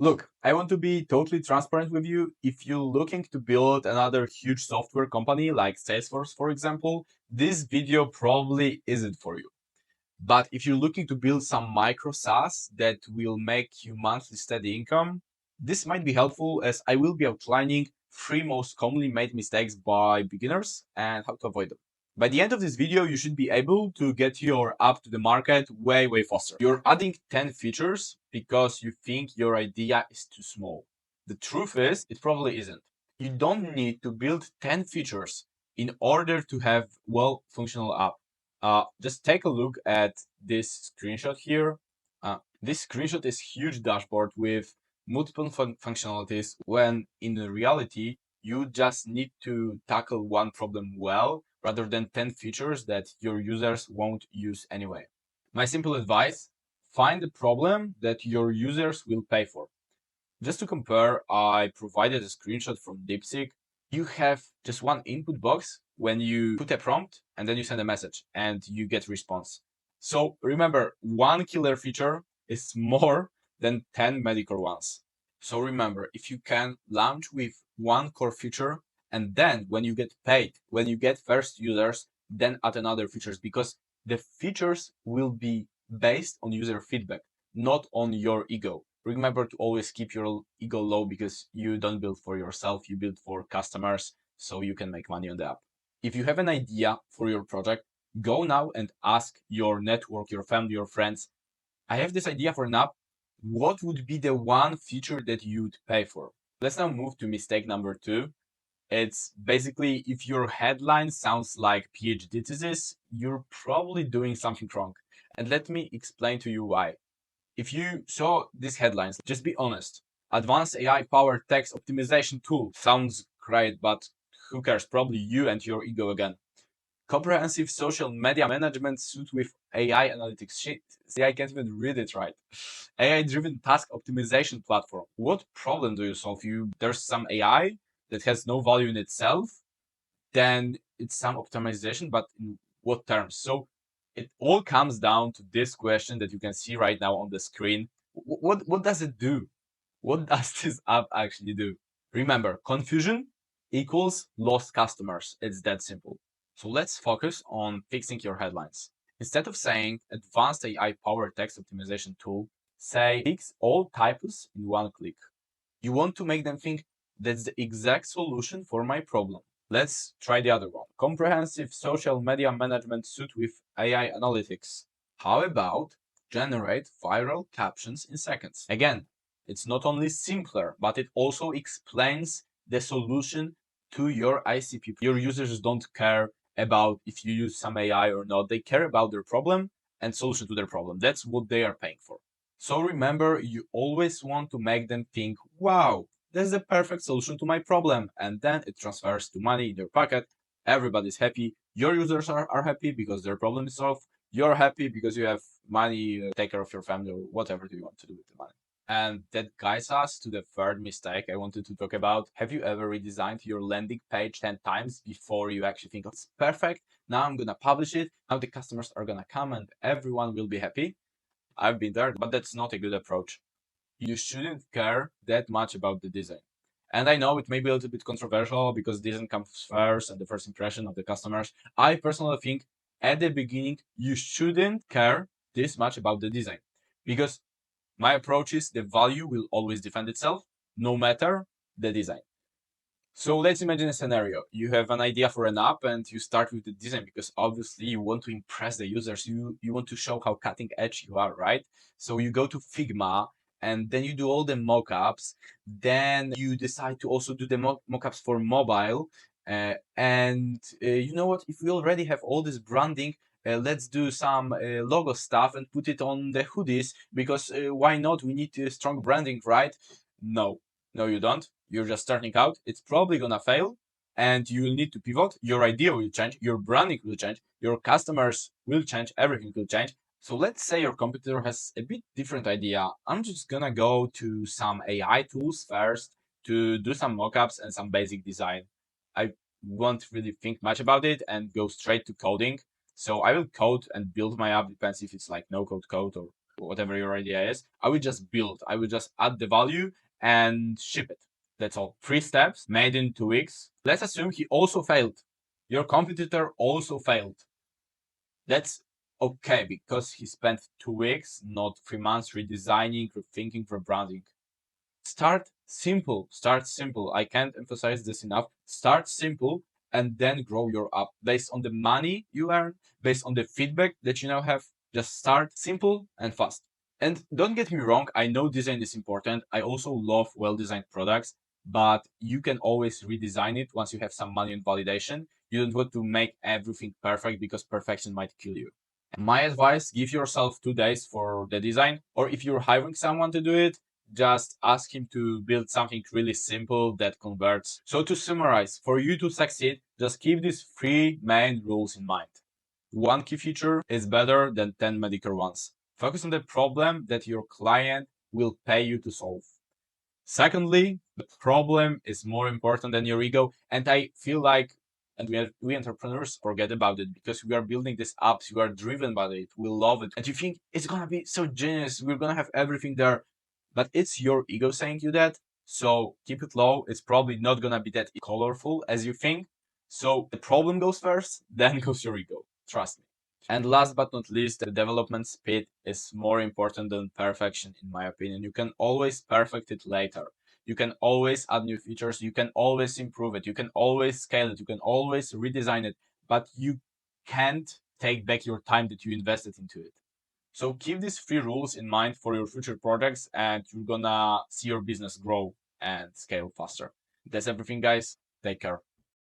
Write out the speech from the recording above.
Look, I want to be totally transparent with you. If you're looking to build another huge software company like Salesforce, for example, this video probably isn't for you. But if you're looking to build some micro SaaS that will make you monthly steady income, this might be helpful as I will be outlining 3 most commonly made mistakes by beginners and how to avoid them. By the end of this video, you should be able to get your app to the market way faster. You're adding 10 features because you think your idea is too small. The truth is, it probably isn't. You don't need to build 10 features in order to have well-functional app. Just take a look at this screenshot here. This screenshot is huge dashboard with multiple functionalities when in reality, you just need to tackle one problem well rather than 10 features that your users won't use anyway. My simple advice, find a problem that your users will pay for. Just to compare, I provided a screenshot from DeepSeek. You have just one input box when you put a prompt and then you send a message and you get response. So remember, one killer feature is more than 10 mediocre ones. So remember, if you can launch with one core feature and then when you get paid, when you get first users, then add another features because the features will be based on user feedback, not on your ego. Remember to always keep your ego low because you don't build for yourself, you build for customers so you can make money on the app. If you have an idea for your project, go now and ask your network, your family, your friends, I have this idea for an app. What would be the one feature that you'd pay for? Let's now move to mistake number 2. It's basically if your headline sounds like PhD thesis, you're probably doing something wrong. And let me explain to you why. If you saw these headlines, just be honest. Advanced AI-powered text optimization tool sounds great, but who cares? Probably you and your ego again. Comprehensive social media management suite with AI analytics. Shit, see, I can't even read it right. AI-driven task optimization platform. What problem do you solve? There's some AI that has no value in itself, then it's some optimization, but in what terms? So it all comes down to this question that you can see right now on the screen. What does it do? What does this app actually do? Remember, confusion equals lost customers. It's that simple. So let's focus on fixing your headlines. Instead of saying advanced AI-powered text optimization tool, say fix all typos in one click. You want to make them think that's the exact solution for my problem. Let's try the other one. Comprehensive social media management suite with AI analytics. How about generate viral captions in seconds? Again, it's not only simpler, but it also explains the solution to your ICP. Your users don't care about if you use some AI or not. They care about their problem and solution to their problem. That's what they are paying for. So remember, you always want to make them think, wow, that's the perfect solution to my problem. And then it transfers to money in your pocket. Everybody's happy. Your users are happy because their problem is solved. You're happy because you have money, take care of your family or whatever you want to do with the money. And that guides us to the third mistake I wanted to talk about. Have you ever redesigned your landing page 10 times before you actually think, oh, it's perfect. Now I'm going to publish it. Now the customers are going to come and everyone will be happy. I've been there, but that's not a good approach. You shouldn't care that much about the design. And I know it may be a little bit controversial because design comes first and the first impression of the customers. I personally think at the beginning, you shouldn't care this much about the design because my approach is the value will always defend itself no matter the design. So let's imagine a scenario. You have an idea for an app and you start with the design because obviously you want to impress the users. You want to show how cutting edge you are, right? So you go to Figma and then you do all the mockups. Then you decide to also do the mockups for mobile. You know what? If we already have all this branding, let's do some logo stuff and put it on the hoodies because why not? We need strong branding, right? No, no, you don't. You're just starting out. It's probably gonna fail and you will need to pivot. Your idea will change, your branding will change, your customers will change, everything will change. So let's say your competitor has a bit different idea. I'm just gonna go to some AI tools first to do some mockups and some basic design. I won't really think much about it and go straight to coding. So I will code and build my app, depends if it's like no code or whatever your idea is. I will just build, I will just add the value and ship it. That's all. 3 steps made in 2 weeks. Let's assume he also failed. Your competitor also failed. That's okay because he spent 2 weeks, not 3 months redesigning, rethinking, rebranding. Start simple. Start simple. I can't emphasize this enough. Start simple and then grow your app based on the money you earn, based on the feedback that you now have. Just start simple and fast. And don't get me wrong, I know design is important. I also love well-designed products, but you can always redesign it once you have some money and validation. You don't want to make everything perfect because perfection might kill you. My advice, give yourself 2 days for the design, or if you're hiring someone to do it, just ask him to build something really simple that converts. So to summarize, for you to succeed, just keep these 3 main rules in mind. 1 key feature is better than 10 mediocre ones. Focus on the problem that your client will pay you to solve. Secondly, the problem is more important than your ego. And I feel like, and we entrepreneurs forget about it because we are building these apps, we are driven by it, we love it. And you think it's gonna be so genius, we're gonna have everything there. But it's your ego saying you that. So keep it low. It's probably not gonna be that colorful as you think. So the problem goes first, then goes your ego. Trust me. And last but not least, the development speed is more important than perfection, in my opinion. You can always perfect it later. You can always add new features. You can always improve it. You can always scale it. You can always redesign it. But you can't take back your time that you invested into it. So keep these 3 rules in mind for your future projects, and you're gonna see your business grow and scale faster. That's everything, guys. Take care.